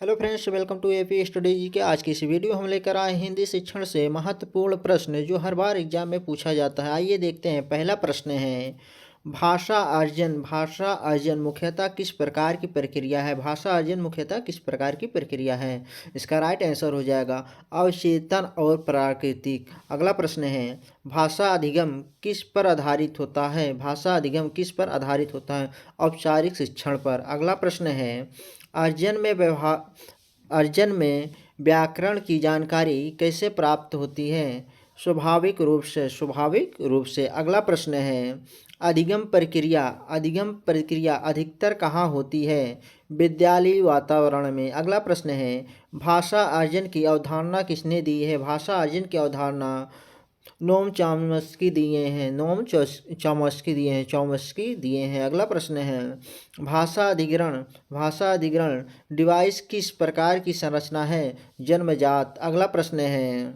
Hello friends, welcome to AP study G K. आज की इस वीडियो हम लेकर आए हिंदी शिक्षण से महत्वपूर्ण प्रश्न जो हर बार एग्जाम में पूछा जाता है। आइए देखते हैं। पहला प्रश्न है, भाषा अर्जन। भाषा अर्जन मुख्यतः किस प्रकार की प्रक्रिया है? भाषा अर्जन मुख्यतः किस प्रकार की प्रक्रिया है? इसका राइट आंसर हो जाएगा अवचेतन और प्राकृतिक। अगला प्रश्न है, भाषा अधिगम किस पर आधारित होता है? भाषा अधिगम किस पर आधारित होता है? औपचारिक शिक्षण पर। अगला प्रश्न है, अर्जन में व्याकरण की जानकारी कैसे प्राप्त होती है? स्वाभाविक रूप से। स्वाभाविक रूप से। अगला प्रश्न है, अधिगम प्रक्रिया अधिकतर कहाँ होती है? विद्यालयी वातावरण में। अगला प्रश्न है, भाषा अर्जन की अवधारणा किसने दी है? भाषा अर्जन की अवधारणा नोम चॉम्स्की दिए हैं। चॉम्स्की दिए हैं। अगला प्रश्न है, भाषा अधिग्रहण डिवाइस किस प्रकार की संरचना है? जन्मजात। अगला प्रश्न है,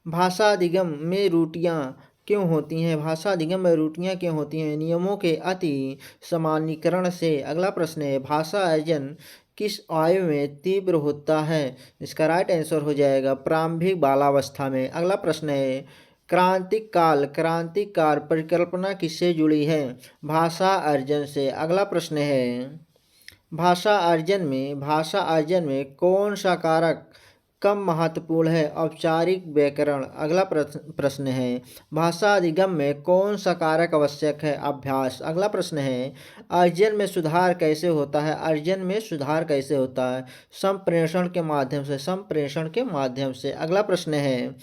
भाषा अधिगम में त्रुटियां क्यों होती हैं? भाषा अधिगम में त्रुटियां क्यों होती हैं? नियमों के अति सामान्यीकरण से। अगला प्रश्न है, भाषा अर्जन किस आयु में तीव्र होता है? इसका राइट आंसर हो जाएगा प्रारंभिक बालावस्था में। अगला प्रश्न है, क्रांतिक काल परिकल्पना किससे जुड़ी है? भाषा अर्जन से। अगला प्रश्न है, भाषा अर्जन में कौन सा कारक कम महत्वपूर्ण है? औपचारिक व्याकरण। अगला प्रश्न है, भाषा अधिगम में कौन सा कारक आवश्यक है? अभ्यास। अगला प्रश्न है, अर्जन में सुधार कैसे होता है? संप्रेषण के माध्यम से। अगला प्रश्न है,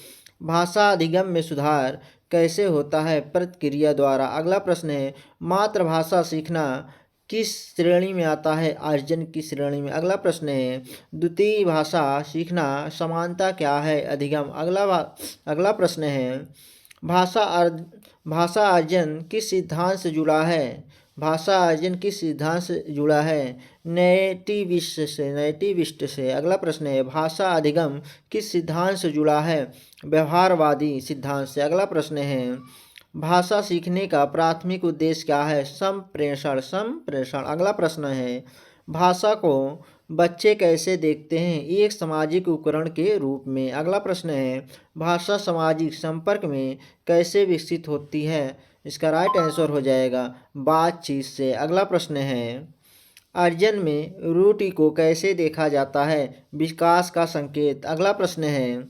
भाषा अधिगम में सुधार कैसे होता है? प्रतिक्रिया द्वारा। अगला प्रश्न है, मातृभाषा सीखना किस श्रेणी में आता है? अर्जन की श्रेणी में। अगला प्रश्न है, द्वितीय भाषा सीखना समानता क्या है? अधिगम। अगला प्रश्न है, भाषा अर्जन किस सिद्धांत से जुड़ा है? नैतिविस्ट से। अगला प्रश्न है, भाषा अधिगम किस सिद्धांत से जुड़ा है? व्यवहारवादी सिद्धांत से। अगला प्रश्न है, भाषा सीखने का प्राथमिक उद्देश्य क्या है? संप्रेषण। अगला प्रश्न है, भाषा को बच्चे कैसे देखते हैं? एक सामाजिक उपकरण के रूप में। अगला प्रश्न है, भाषा सामाजिक संपर्क में कैसे विकसित होती है? इसका राइट आंसर हो जाएगा बातचीत से। अगला प्रश्न है, अर्जन में त्रुटि को कैसे देखा जाता है? विकास का संकेत। अगला प्रश्न है,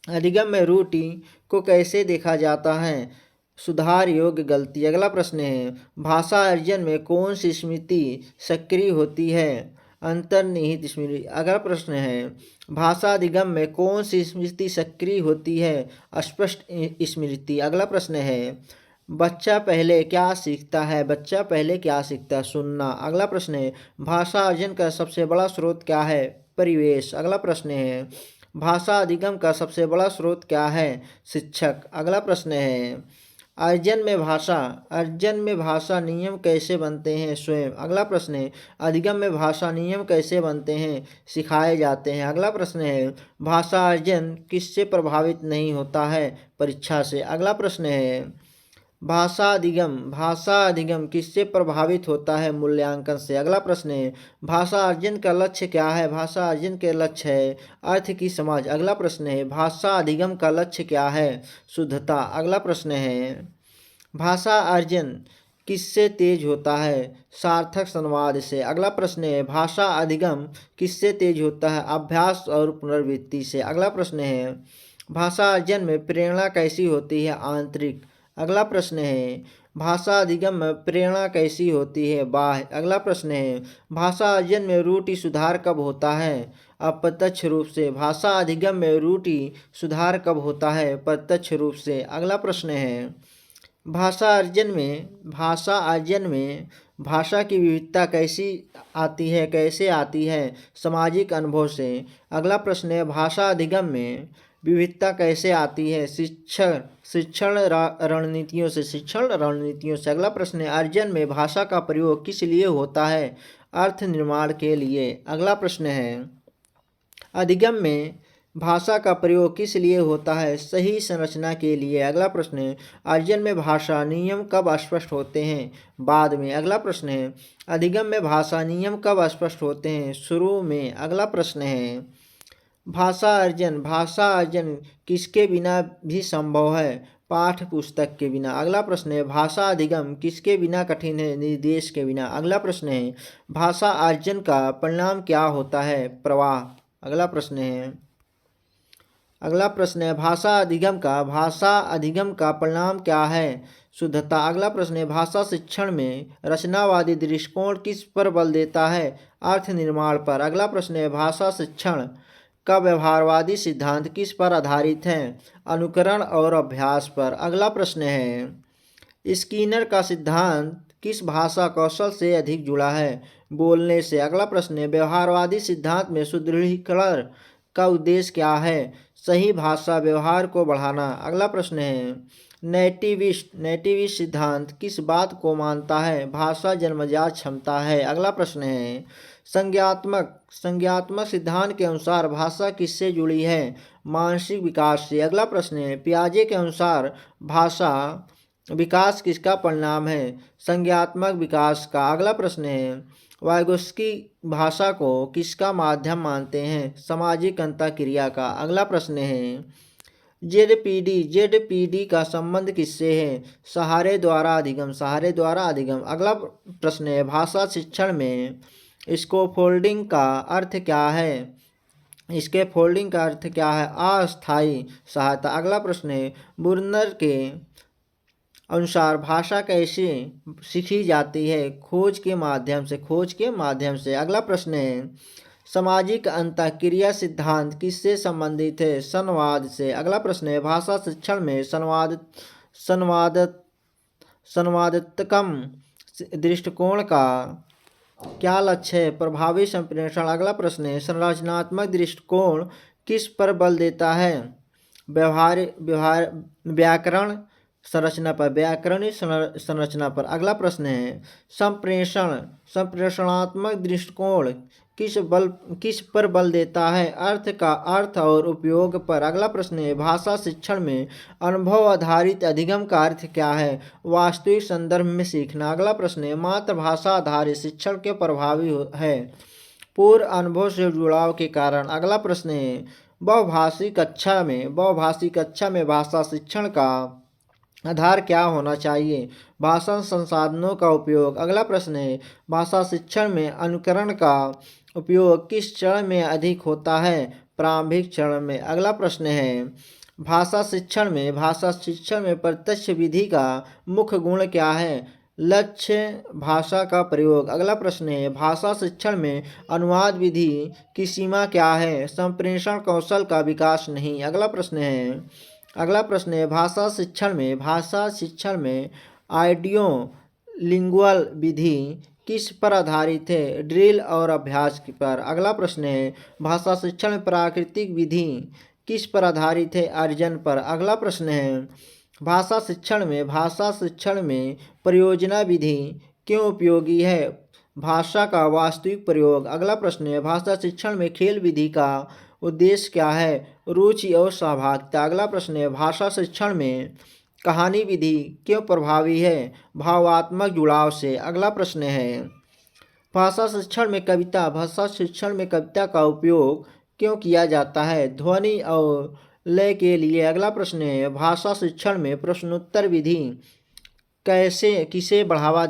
अधिगम में त्रुटि को कैसे देखा जाता है? सुधार योग्य गलती। अगला प्रश्न है, भाषा अर्जन में कौन सी स्मृति सक्रिय होती है? अंतर्निहित स्मृति। अगला प्रश्न है, भाषा अधिगम में कौन सी स्मृति सक्रिय होती है? अस्पष्ट स्मृति। अगला प्रश्न है, बच्चा पहले क्या सीखता है? सुनना। अगला प्रश्न है, भाषा अर्जन का सबसे बड़ा स्रोत क्या है? परिवेश। अगला प्रश्न है, भाषा अधिगम का सबसे बड़ा स्रोत क्या है? शिक्षक। अगला प्रश्न है, अर्जन में भाषा नियम कैसे बनते हैं? स्वयं। अगला प्रश्न है, अधिगम में भाषा नियम कैसे बनते हैं? सिखाए जाते हैं। अगला प्रश्न है, भाषा अर्जन किससे प्रभावित नहीं होता है? परीक्षा से। अगला प्रश्न है, भाषा अधिगम किससे प्रभावित होता है? मूल्यांकन से। अगला प्रश्न है, भाषा अर्जन का लक्ष्य क्या है? भाषा अर्जन के लक्ष्य है अर्थ की समझ। अगला प्रश्न है, भाषा अधिगम का लक्ष्य क्या है? शुद्धता। अगला प्रश्न है, भाषा अर्जन किससे तेज होता है? सार्थक संवाद से। अगला प्रश्न है, भाषा अधिगम किससे तेज होता है? अभ्यास और पुनरावृत्ति से। अगला प्रश्न है, भाषा अर्जन में प्रेरणा कैसी होती है? आंतरिक। अगला प्रश्न है, भाषा अधिगम में प्रेरणा कैसी होती है? बाह्य। अगला प्रश्न है, भाषा अर्जन में त्रुटि सुधार कब होता है? अप्रत्यक्ष रूप से। भाषा अधिगम में त्रुटि सुधार कब होता है? प्रत्यक्ष रूप से। अगला प्रश्न है, भाषा अर्जन में भाषा की विविधता कैसे आती है? सामाजिक अनुभव से। अगला प्रश्न है, भाषा अधिगम में विविधता कैसे आती है? शिक्षण रणनीतियों से। अगला प्रश्न है, अर्जन में भाषा का प्रयोग किस लिए होता है? अर्थ निर्माण के लिए। अगला प्रश्न है, अधिगम में भाषा का प्रयोग किस लिए होता है? सही संरचना के लिए। अगला प्रश्न है, अर्जन में भाषा नियम कब स्पष्ट होते हैं? बाद में। अगला प्रश्न है, अधिगम में भाषा नियम कब स्पष्ट होते हैं? शुरू में। अगला प्रश्न है, भाषा अर्जन किसके बिना भी संभव है? पाठ्य पुस्तक के बिना। अगला प्रश्न है, भाषा अधिगम किसके बिना कठिन है? निर्देश के बिना। अगला प्रश्न है, भाषा अर्जन का परिणाम क्या होता है? प्रवाह। अगला प्रश्न है, भाषा अधिगम का परिणाम क्या है? शुद्धता। अगला प्रश्न है, भाषा शिक्षण में रचनावादी दृष्टिकोण किस पर बल देता है? अर्थ निर्माण पर। अगला प्रश्न है, भाषा शिक्षण का व्यवहारवादी सिद्धांत किस पर आधारित है? अनुकरण और अभ्यास पर। अगला प्रश्न है, स्किनर का सिद्धांत किस भाषा कौशल से अधिक जुड़ा है? बोलने से। अगला प्रश्न है, व्यवहारवादी सिद्धांत में सुदृढ़ीकरण का उद्देश्य क्या है? सही भाषा व्यवहार को बढ़ाना। अगला प्रश्न है, नेटिविस्ट सिद्धांत किस बात को मानता है? भाषा जन्मजात क्षमता है। अगला प्रश्न है, संज्ञात्मक सिद्धांत के अनुसार भाषा किससे जुड़ी है? मानसिक विकास से। अगला प्रश्न है, पियाजे के अनुसार भाषा विकास किसका परिणाम है? संज्ञात्मक विकास का। अगला प्रश्न है, वाइगोत्स्की भाषा को किसका माध्यम मानते हैं? सामाजिक अंतःक्रिया का। अगला प्रश्न है, जेडपीडी का संबंध किससे है? सहारे द्वारा अधिगम। अगला प्रश्न है, भाषा शिक्षण में स्कैफोल्डिंग का अर्थ क्या है? अस्थायी सहायता। अगला प्रश्न है, बुर्नर के अनुसार भाषा कैसे सीखी जाती है? खोज के माध्यम से। अगला प्रश्न है, सामाजिक अंतःक्रिया सिद्धांत किससे संबंधित है? संवाद से। अगला प्रश्न है, भाषा शिक्षण में संवादात्मक दृष्टिकोण का क्या लक्ष्य है? प्रभावी संप्रेषण। अगला प्रश्न है, संरचनात्मक दृष्टिकोण किस पर बल देता है? व्याकरणिक संरचना पर। अगला प्रश्न है, संप्रेषणात्मक दृष्टिकोण किस पर बल देता है? अर्थ और उपयोग पर। अगला प्रश्न है, भाषा शिक्षण में अनुभव आधारित अधिगम का अर्थ क्या है? वास्तविक संदर्भ में सीखना। अगला प्रश्न है, मातृभाषा आधारित शिक्षण के प्रभावी है? पूर्व अनुभव से जुड़ाव के कारण। अगला प्रश्न है, बहुभाषी कक्षा में भाषा शिक्षण का आधार क्या होना चाहिए? भाषा संसाधनों का उपयोग। अगला प्रश्न है, भाषा शिक्षण में अनुकरण का उपयोग किस चरण में अधिक होता है? प्रारंभिक चरण में। अगला प्रश्न है, भाषा शिक्षण में प्रत्यक्ष विधि का मुख्य गुण क्या है? लक्ष्य भाषा का प्रयोग। अगला प्रश्न है, भाषा शिक्षण में अनुवाद विधि की सीमा क्या है? संप्रेषण कौशल का विकास नहीं। अगला प्रश्न है, भाषा शिक्षण में ऑडियो लिंगुअल विधि किस पर आधारित है? ड्रिल और अभ्यास पर। अगला प्रश्न है, भाषा शिक्षण में प्राकृतिक विधि किस पर आधारित है? अर्जन पर। अगला प्रश्न है, भाषा शिक्षण में परियोजना विधि क्यों उपयोगी है? भाषा का वास्तविक प्रयोग। अगला प्रश्न है, भाषा शिक्षण में खेल विधि का उद्देश्य क्या है? रुचि और सहभागिता। अगला प्रश्न है, भाषा शिक्षण में कहानी विधि क्यों प्रभावी है? भावात्मक जुड़ाव से। अगला प्रश्न है, भाषा शिक्षण में कविता का उपयोग क्यों किया जाता है? ध्वनि और लय के लिए। अगला प्रश्न है, भाषा शिक्षण में प्रश्नोत्तर विधि किसे बढ़ावा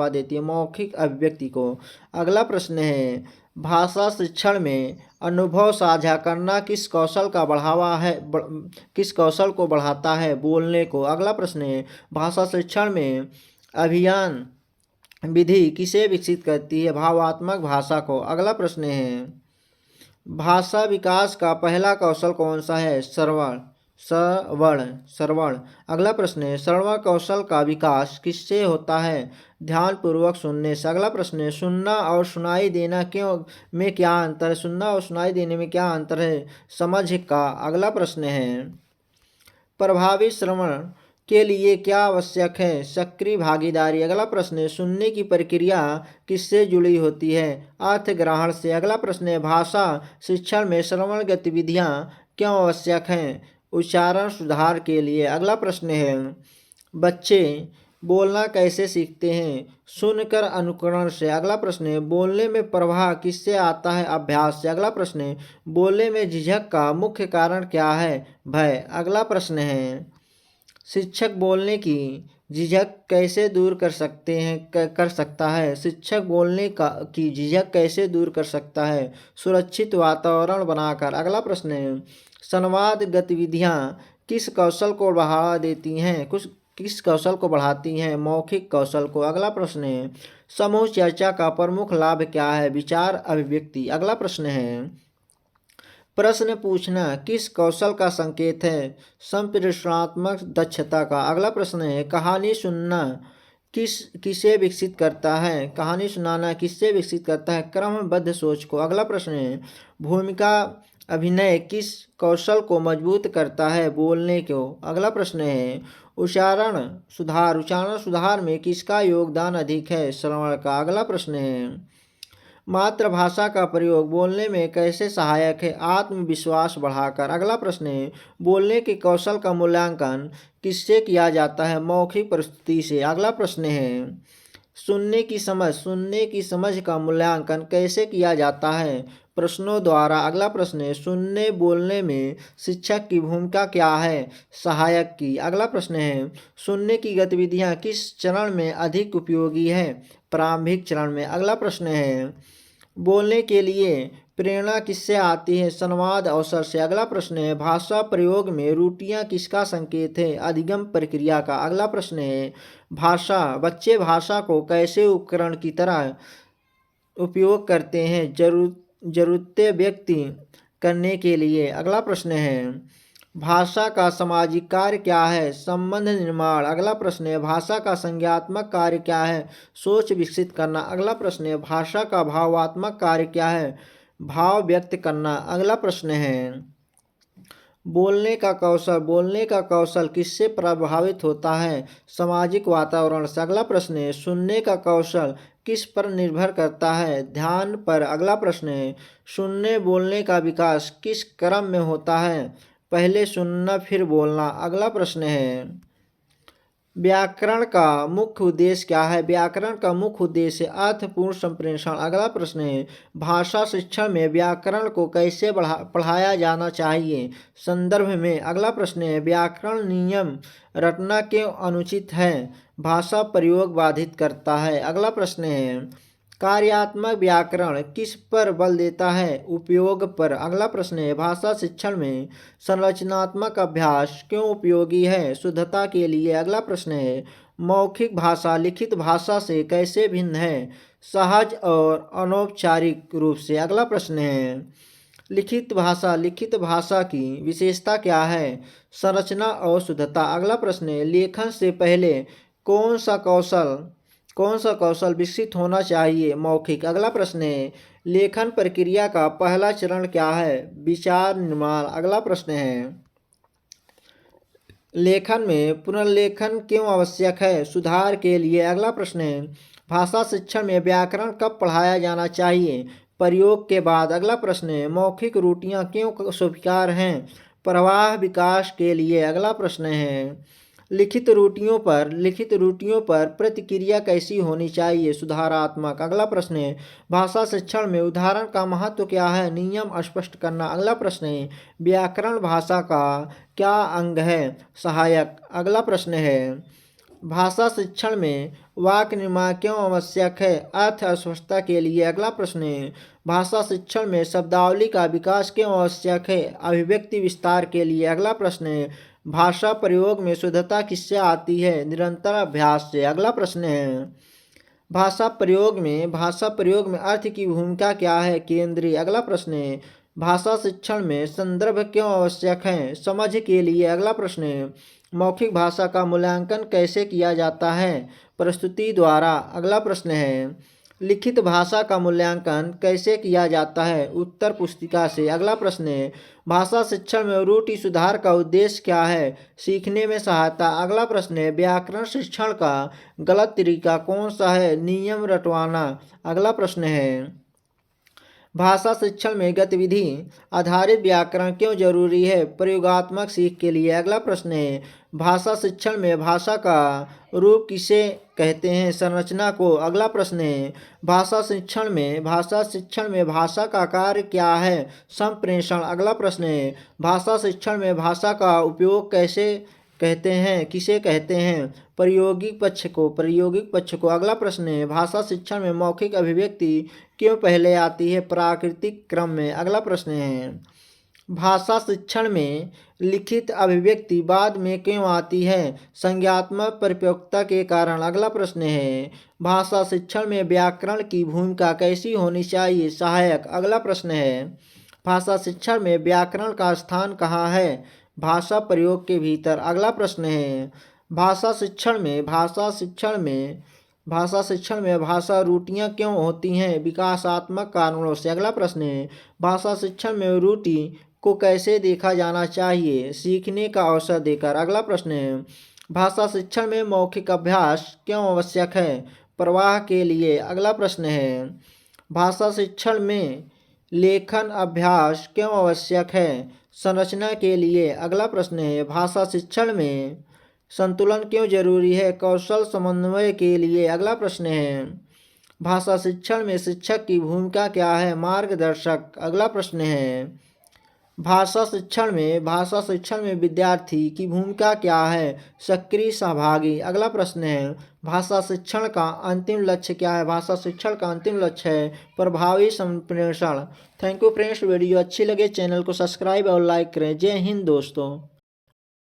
देती है? मौखिक अभिव्यक्ति को। अगला प्रश्न है, भाषा शिक्षण में अनुभव साझा करना किस कौशल को बढ़ाता है? बोलने को। अगला प्रश्न है, भाषा शिक्षण में अभियान विधि किसे विकसित करती है? भावात्मक भाषा को। अगला प्रश्न है, भाषा विकास का पहला कौशल कौन सा है? श्रवण। अगला प्रश्न है, श्रवण कौशल का विकास किससे होता है? ध्यानपूर्वक सुनने से। अगला प्रश्न है, सुनना और सुनाई देने में क्या अंतर है? समझ का। अगला प्रश्न है, प्रभावी श्रवण के लिए क्या आवश्यक है? सक्रिय भागीदारी। अगला प्रश्न है, सुनने की प्रक्रिया किससे जुड़ी होती है? अर्थ ग्रहण से। अगला प्रश्न है, भाषा शिक्षण में श्रवण गतिविधियाँ क्यों आवश्यक हैं? उच्चारण सुधार के लिए। अगला प्रश्न है, बच्चे बोलना कैसे सीखते हैं? सुनकर अनुकरण से। अगला प्रश्न है, बोलने में प्रवाह किससे आता है? अभ्यास से। अगला प्रश्न है, बोलने में झिझक का मुख्य कारण क्या है? भय। अगला प्रश्न है, शिक्षक बोलने की झिझक कैसे दूर कर सकता है? शिक्षक बोलने की झिझक कैसे दूर कर सकता है? सुरक्षित वातावरण बनाकर। अगला प्रश्न है, संवाद गतिविधियाँ किस कौशल को बढ़ावा देती हैं? किस कौशल को बढ़ाती हैं? मौखिक कौशल को। अगला प्रश्न है, समूह चर्चा का प्रमुख लाभ क्या है? विचार अभिव्यक्ति। अगला प्रश्न है, प्रश्न पूछना किस कौशल का संकेत है? संप्रेषणात्मक दक्षता का। अगला प्रश्न है, कहानी सुनना किसे विकसित करता है? कहानी सुनाना किससे विकसित करता है? क्रमबद्ध सोच को। अगला प्रश्न है, भूमिका अभिनय किस कौशल को मजबूत करता है? बोलने को। अगला प्रश्न है, उच्चारण सुधार में किसका योगदान अधिक है? श्रवण का। अगला प्रश्न है, मातृभाषा का प्रयोग बोलने में कैसे सहायक है? आत्मविश्वास बढ़ाकर। अगला प्रश्न है, बोलने के कौशल का मूल्यांकन किससे किया जाता है? मौखिक प्रस्तुति से। अगला प्रश्न है, सुनने की समझ का मूल्यांकन कैसे किया जाता है? प्रश्नों द्वारा। अगला प्रश्न है, सुनने बोलने में शिक्षक की भूमिका क्या है? सहायक की। अगला प्रश्न है, सुनने की गतिविधियाँ किस चरण में अधिक उपयोगी है? प्रारंभिक चरण में। अगला प्रश्न है, बोलने के लिए प्रेरणा किससे आती है? संवाद अवसर से। अगला प्रश्न है, भाषा प्रयोग में त्रुटियां किसका संकेत है? अधिगम प्रक्रिया का। अगला प्रश्न है, बच्चे भाषा को कैसे उपकरण की तरह उपयोग करते हैं? जरूरतें व्यक्त करने के लिए। अगला प्रश्न है, भाषा का सामाजिक कार्य क्या है? संबंध निर्माण। अगला प्रश्न है, भाषा का संज्ञानात्मक कार्य क्या है? सोच विकसित करना। अगला प्रश्न है, भाषा का भावात्मक कार्य क्या है? भाव व्यक्त करना। अगला प्रश्न है, बोलने का कौशल किससे प्रभावित होता है? सामाजिक वातावरण से। अगला प्रश्न है, सुनने का कौशल किस पर निर्भर करता है? ध्यान पर। अगला प्रश्न है, सुनने बोलने का विकास किस क्रम में होता है? पहले सुनना फिर बोलना। अगला प्रश्न है, व्याकरण का मुख्य उद्देश्य क्या है? व्याकरण का मुख्य उद्देश्य अर्थपूर्ण संप्रेषण। अगला प्रश्न है, भाषा शिक्षण में व्याकरण को कैसे पढ़ाया जाना चाहिए? संदर्भ में। अगला प्रश्न है, व्याकरण नियम रटना क्यों अनुचित है? भाषा प्रयोग बाधित करता है। अगला प्रश्न है, कार्यात्मक व्याकरण किस पर बल देता है? उपयोग पर। अगला प्रश्न है, भाषा शिक्षण में संरचनात्मक अभ्यास क्यों उपयोगी है? शुद्धता के लिए। अगला प्रश्न है, मौखिक भाषा लिखित भाषा से कैसे भिन्न है? सहज और अनौपचारिक रूप से। अगला प्रश्न है, लिखित भाषा की विशेषता क्या है? संरचना और शुद्धता। अगला प्रश्न है, लेखन से पहले कौन सा कौशल विकसित होना चाहिए? मौखिक। अगला प्रश्न है, लेखन प्रक्रिया का पहला चरण क्या है? विचार निर्माण। अगला प्रश्न है, लेखन में पुनर्लेखन क्यों आवश्यक है? सुधार के लिए। अगला प्रश्न है, भाषा शिक्षण में व्याकरण कब पढ़ाया जाना चाहिए? प्रयोग के बाद। अगला प्रश्न है, मौखिक त्रुटियां क्यों स्वीकार हैं? प्रवाह विकास के लिए। अगला प्रश्न है, लिखित त्रुटियों पर प्रतिक्रिया कैसी होनी चाहिए? सुधारात्मक। अगला प्रश्न है, भाषा शिक्षण में उदाहरण का महत्व क्या है? नियम स्पष्ट करना। अगला प्रश्न है, व्याकरण भाषा का क्या अंग है? सहायक। अगला प्रश्न है, भाषा शिक्षण में वाक्य निर्माण क्यों आवश्यक है? अर्थ अस्पष्टता के लिए। अगला प्रश्न है, भाषा शिक्षण में शब्दावली का विकास क्यों आवश्यक है? अभिव्यक्ति विस्तार के लिए। अगला प्रश्न है, भाषा प्रयोग में शुद्धता किससे आती है? निरंतर अभ्यास से। अगला प्रश्न है, भाषा प्रयोग में अर्थ की भूमिका क्या है? केंद्रीय। अगला प्रश्न है, भाषा शिक्षण में संदर्भ क्यों आवश्यक है? समझ के लिए। अगला प्रश्न है, मौखिक भाषा का मूल्यांकन कैसे किया जाता है? प्रस्तुति द्वारा। अगला प्रश्न है, लिखित भाषा का मूल्यांकन कैसे किया जाता है? उत्तर पुस्तिका से। अगला प्रश्न है, भाषा शिक्षण में त्रुटि सुधार का उद्देश्य क्या है? सीखने में सहायता। अगला प्रश्न है, व्याकरण शिक्षण का गलत तरीका कौन सा है? नियम रटवाना। अगला प्रश्न है, भाषा शिक्षण में गतिविधि आधारित व्याकरण क्यों जरूरी है? प्रयोगात्मक सीख के लिए। अगला प्रश्न है, भाषा शिक्षण में भाषा का रूप किसे कहते हैं? संरचना को। अगला प्रश्न है, भाषा शिक्षण में भाषा का कार्य क्या है? संप्रेषण। अगला प्रश्न है, भाषा शिक्षण में भाषा का उपयोग किसे कहते हैं? प्रायोगिक पक्ष को। अगला प्रश्न है, भाषा शिक्षण में मौखिक अभिव्यक्ति क्यों पहले आती है? प्राकृतिक क्रम में। अगला प्रश्न है, भाषा शिक्षण में लिखित अभिव्यक्ति बाद में क्यों आती है? संज्ञात्मक परिपक्वता के कारण। अगला प्रश्न है, भाषा शिक्षण में व्याकरण की भूमिका कैसी होनी चाहिए? सहायक। अगला प्रश्न है, भाषा शिक्षण में व्याकरण का स्थान कहाँ है? भाषा प्रयोग के भीतर। अगला प्रश्न है, भाषा शिक्षण में भाषा त्रुटियां क्यों होती हैं? विकासात्मक कारणों से। अगला प्रश्न है, भाषा शिक्षण में त्रुटि को कैसे देखा जाना चाहिए? सीखने का अवसर देकर। अगला प्रश्न है, भाषा शिक्षण में मौखिक अभ्यास क्यों आवश्यक है? प्रवाह के लिए। अगला प्रश्न है, भाषा शिक्षण में लेखन अभ्यास क्यों आवश्यक है? संरचना के लिए। अगला प्रश्न है, भाषा शिक्षण में संतुलन क्यों जरूरी है? कौशल समन्वय के लिए। अगला प्रश्न है, भाषा शिक्षण में शिक्षक की भूमिका क्या है? मार्गदर्शक। अगला प्रश्न है, भाषा शिक्षण में विद्यार्थी की भूमिका क्या है? सक्रिय सहभागी। अगला प्रश्न है, भाषा शिक्षण का अंतिम लक्ष्य क्या है? भाषा शिक्षण का अंतिम लक्ष्य है प्रभावी संप्रेषण। थैंक यू फ्रेंड्स, वीडियो अच्छी लगे चैनल को सब्सक्राइब और लाइक करें। जय हिंद दोस्तों।